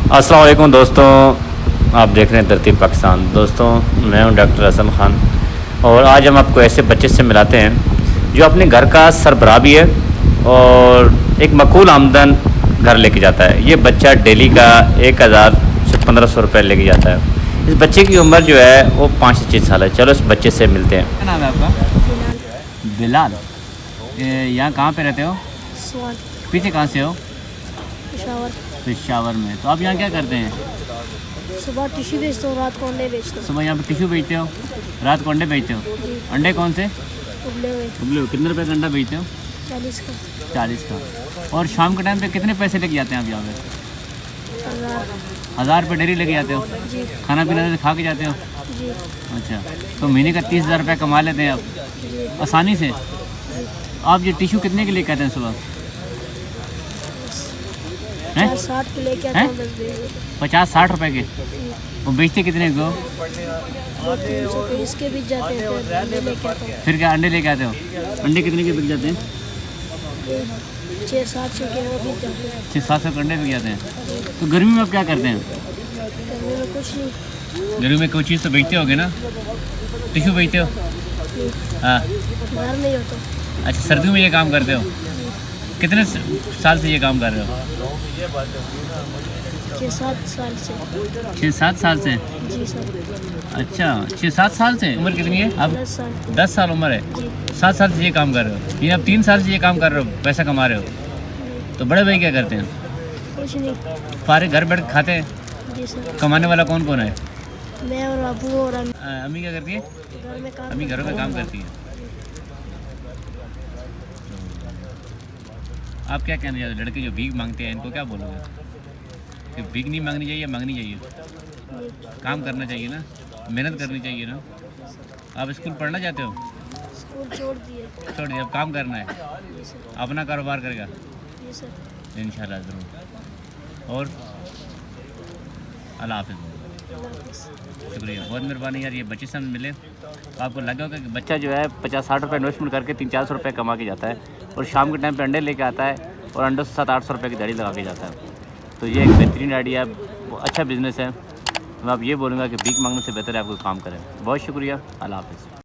अस्सलाम वालेकुम दोस्तों, आप देख रहे हैं तरतीब पाकिस्तान। दोस्तों, मैं हूं डॉक्टर हसन ख़ान और आज हम आपको ऐसे बच्चे से मिलाते हैं जो अपने घर का सरबराह भी है और एक मकबूल आमदन घर लेके जाता है। ये बच्चा डेली का 1000 से 1500 रुपये लेके जाता है। इस बच्चे की उम्र जो है वो 5 से 6 साल है। चलो इस बच्चे से मिलते हैं। क्या नाम है आपका? बिलाल। यहाँ कहाँ पे रहते हो? पीछे कहाँ से हो? पेशावर में। तो आप यहाँ क्या करते हैं? सुबह टिश्यू बेचते हो, रात को अंडे बेचते हो। सुबह यहाँ पे टिश्यू बेचते हो, रात को अंडे बेचते हो। अंडे कौन से? उबले हुए। कितने रुपए का अंडा बेचते हो? 40 का। 40 का। और शाम के टाइम पे कितने पैसे लेके जाते हैं आप यहाँ पे? 1000 रुपये डेली लेके जाते हो? जी खाना पीना से खा के जाते हो? जी अच्छा, तो महीने का 30,000 रुपये कमा लेते हैं आप आसानी से। आप ये टिश्यू कितने के लिए कहते हैं सुबह? 60 के लेके आता हैं? हूँ, 10 बेच 50-60 रुपए के। वो बेचते कितने को? 300 के इसके बीच जाते हैं, फिर अंडे लेके आता हूँ। फिर क्या अंडे लेके आते हो? अंडे कितने के बिक जाते हैं? 6-7 के वो बीच जाते हैं। 600-700 के अंडे बिक जाते हैं। तो गर्मी में आप क्या करते हैं? गर्मी में कुछ नहीं, गर्मी में कोई चीज़ तो बेचते होगे ना? टिश्यू बेचते हो? हाँ। घर में ही होता। अच्छा, सर्दियों में ये काम करते हो? कितने साल से ये काम कर रहे हो? 6-7 साल से। 6-7 साल से? जी सर। अच्छा, 6-7 साल से। उम्र कितनी है आप? 10 साल। 10 साल उम्र है। जी 7 साल से ये काम कर रहे हो? ये आप 3 साल से ये काम कर रहे हो, पैसा कमा रहे हो। तो बड़े भाई क्या करते हैं? कुछ नहीं। फारे घर बैठ खाते हैं? जी सर। कमाने वाला कौन कौन है? मैं और अबू और अम्मी अम्मी क्या करती है? घर में काम अम्मी घरों में काम करती है। आप क्या कहना चाहते हो? लड़के जो भीख मांगते हैं इनको क्या बोलोगे? कि भीख नहीं मांगनी चाहिए, मांगनी चाहिए? काम करना चाहिए ना, मेहनत करनी चाहिए ना। आप स्कूल पढ़ना चाहते हो? स्कूल छोड़ दिए। छोड़ दिया, अब काम करना है, जी सर। अपना कारोबार करेगा जी सर। इंशाल्लाह ज़रूर। और अल्लाह हाफ़िज़। अल्लाह हाफ़िज़। शुक्रिया, बहुत मेहरबानी यार। ये बच्चे से हम मिले तो आपको लगा होगा कि बच्चा जो है 50-60 रुपये इन्वेस्टमेंट करके 300-400 रुपये कमा के जाता है और शाम के टाइम पे अंडे लेके आता है और अंडों से 700-800 रुपये की दाढ़ी लगा के जाता है। तो ये एक बेहतरीन आइडिया है, अच्छा बिज़नेस है। मैं आप ये बोलूँगा कि भीख मांगने से बेहतर है आप कोई काम करें। बहुत शुक्रिया, अल्लाह हाफ़िज़।